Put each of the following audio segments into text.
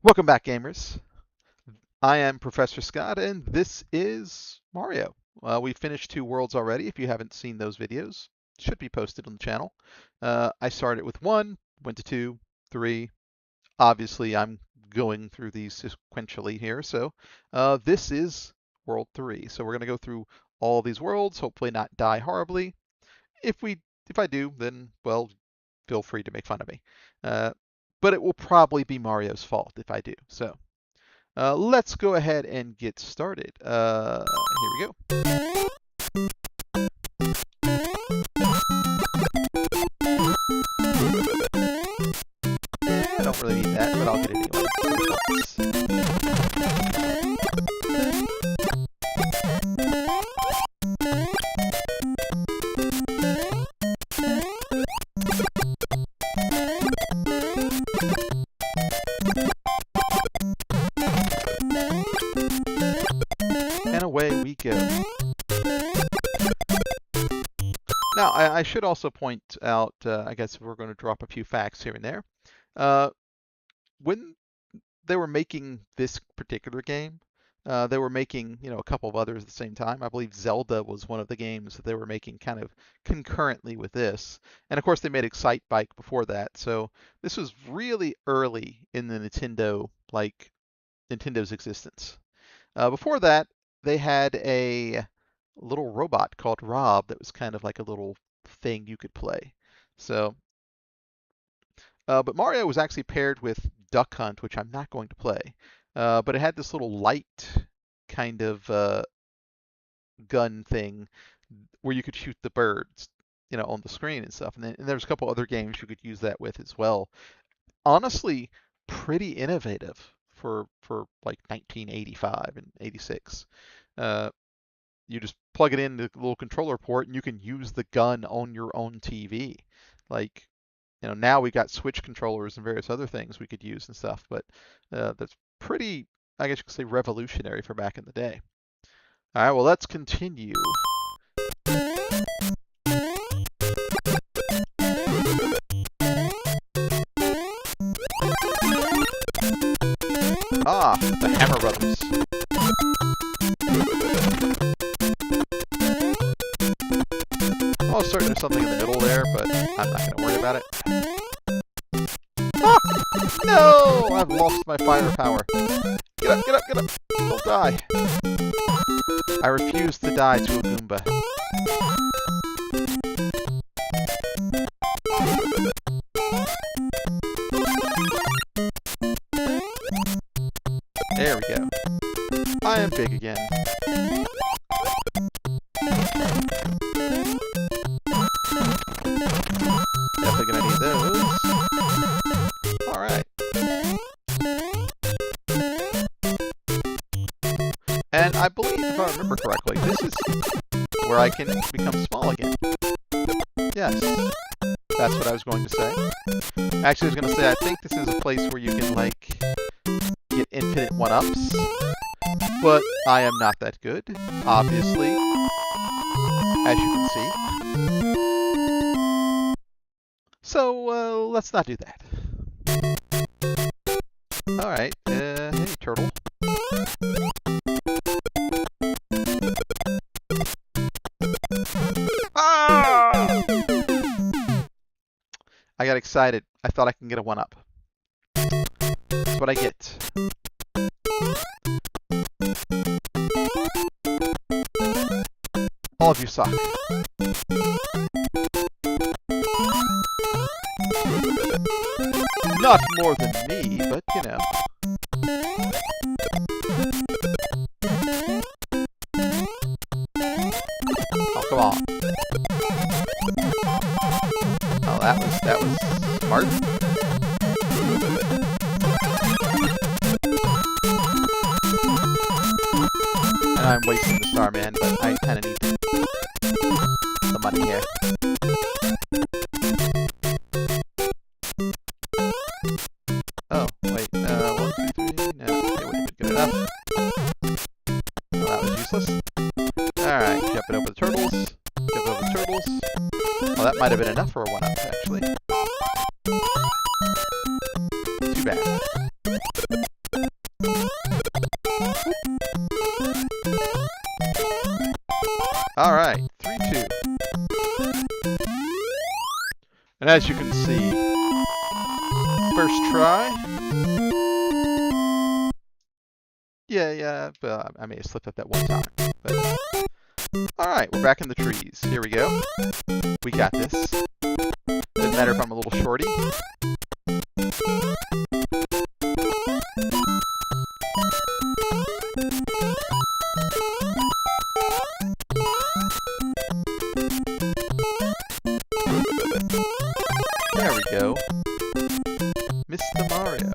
Welcome back, gamers. I am Professor Scott, and this is Mario. We finished 2 worlds already. If you haven't seen those videos, should be posted on the channel. I started with 1, went to 2, 3. Obviously, I'm going through these sequentially here, so this is World 3. So we're going to go through all these worlds, hopefully not die horribly. If I do, then, well, feel free to make fun of me. But it will probably be Mario's fault if I do. So let's go ahead and get started. Here we go. I don't really need that, but I'll get it And away we go. Now, I should also point out, I guess we're going to drop a few facts here and there. When they were making this particular game, they were making, a couple of others at the same time. I believe Zelda was one of the games that they were making kind of concurrently with this. And of course, they made Excitebike before that. So this was really early in the Nintendo's existence. Before that, they had a little robot called Rob that was kind of like a little thing you could play. So, but Mario was actually paired with Duck Hunt, which I'm not going to play. But it had this little light kind of gun thing where you could shoot the birds, on the screen and stuff. And there's a couple other games you could use that with as well. Honestly, pretty innovative for like 1985 and 86. You just plug it in the little controller port and you can use the gun on your own TV. Like, now we got Switch controllers and various other things we could use and stuff, but that's pretty, I guess you could say, revolutionary for back in the day. All right, well, let's continue. Ah, the Hammer Brothers. Oh, certainly there's something in the middle there, but I'm not going to worry about it. Ah! No! I've lost my firepower. Get up, get up, get up! Don't die. I refuse to die to a Goomba. There we go. I am big again. Definitely gonna need those. Alright. And I believe, if I remember correctly, this is where I can become small again. Yes. That's what I was going to say. Actually, I was going to say, I think this is a place where you can, like, get infinite 1-ups. But I am not that good, obviously, as you can see. So, let's not do that. Alright, hey, turtle. Ah! I got excited. I thought I can get a 1-up. That's what I get. All of you suck. Not more than me, but Oh, come on. Oh, that was smart. And I'm wasting the Starman, but I kind of need the money here. Oh, wait, 1, 2, 3, no, okay, wait, good enough. Well, that was useless. Alright, jumping over the turtles. Jumping over the turtles. Well, that might have been enough for a 1-up, actually. Too bad. And as you can see, first try. Yeah, but I may have slipped up that one time. But alright, we're back in the trees. Here we go. We got this. Doesn't matter if I'm a little shorty. There we go. Mr. Mario.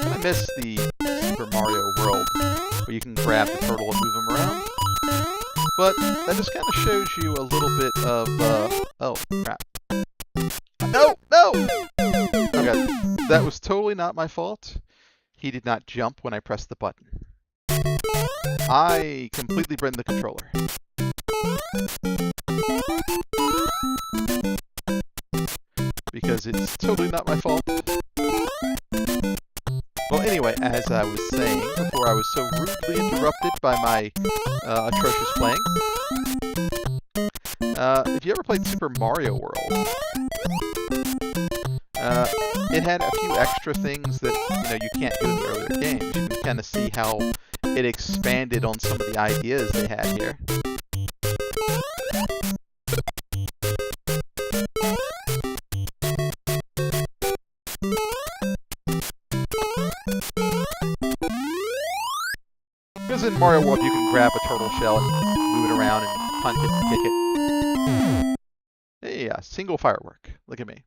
I miss the Super Mario World where you can grab the turtle and move him around. But that just kind of shows you a little bit of, oh, crap. No! Okay, that was totally not my fault. He did not jump when I pressed the button. I completely burned the controller. Because it's totally not my fault. Well, anyway, as I was saying before I was so rudely interrupted by my atrocious playing, if you ever played Super Mario World, it had a few extra things that you can't do in the earlier games. You can kind of see how it expanded on some of the ideas they had here. Because in Mario World, you can grab a turtle shell and move it around and punt it and kick it. Yeah, single firework. Look at me.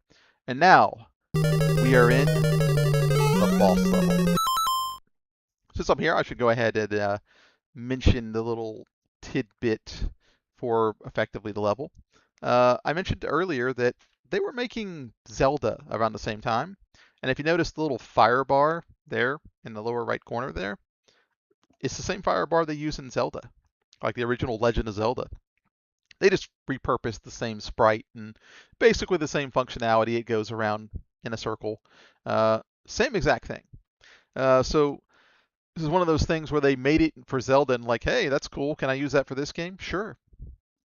And now, we are in the boss level. Since I'm here, I should go ahead and mention the little tidbit for effectively the level. I mentioned earlier that they were making Zelda around the same time. And if you notice the little fire bar there in the lower right corner there, it's the same fire bar they use in Zelda, like the original Legend of Zelda. They just repurposed the same sprite and basically the same functionality. It goes around in a circle. Same exact thing. So this is one of those things where they made it for Zelda and like, hey, that's cool. Can I use that for this game? Sure.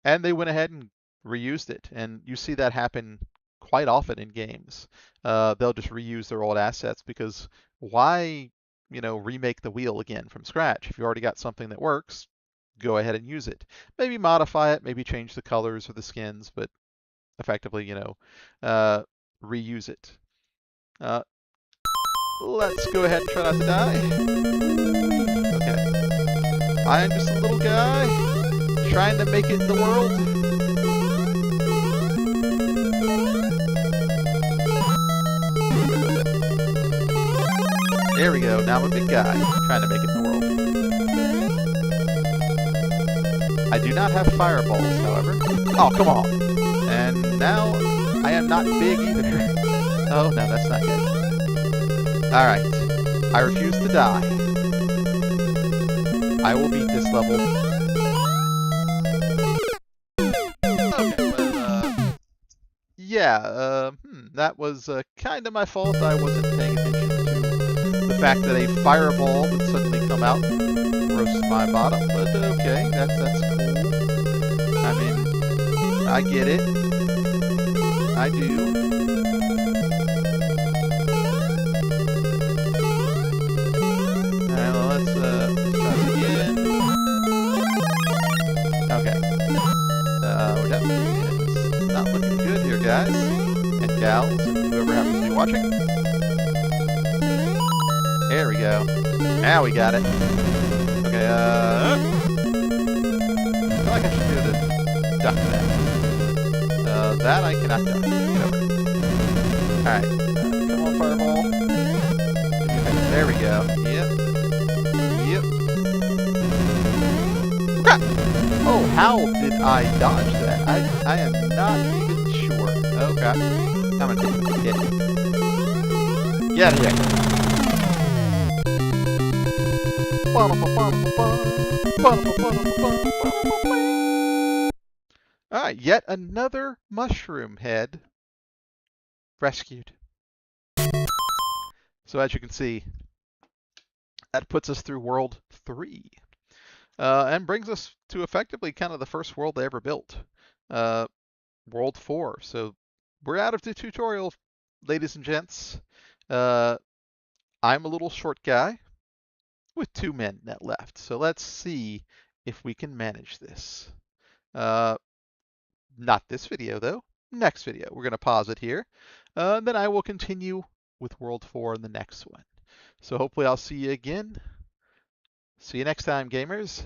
And they went ahead and reused it. And you see that happen quite often in games. They'll just reuse their old assets because why remake the wheel again from scratch? If you already got something that works, go ahead and use it. Maybe modify it, maybe change the colors or the skins, but effectively, reuse it. Let's go ahead and try not to die. Okay. I am just a little guy trying to make it in the world. There we go. Now I'm a big guy trying to make it in the world. I do not have fireballs, however. Oh, come on. And now I am not big either. Oh, no, that's not good. Alright. I refuse to die. I will beat this level. Okay, well, yeah, that was kind of my fault. I wasn't paying attention to the fact that a fireball would suddenly come out and roast my bottom, but okay, that's cool. I mean, I get it. I do. Alright, well, let's try this again. Okay. We're definitely, it's not looking good here, guys. And gals, and whoever happens to be watching. There we go. Now we got it. Okay, I feel like I should be able to duck that. That I cannot duck. Get over it. Alright. Come on, fireball. There we go. Yep. Crap! Oh, how did I dodge that? I am not even sure. Oh, crap. I'm gonna take a hit. Get out of here. Alright, yet another mushroom head rescued. So as you can see, that puts us through World 3. and brings us to effectively kind of the first world they ever built, uh, World 4. So we're out of the tutorial, ladies and gents. Uh, I'm a little short guy with 2 men net left. So let's see if we can manage this. Uh, Not this video though. Next video. We're going to pause it here. Then I will continue with World 4 in the next one. So hopefully I'll see you again. See you next time, gamers.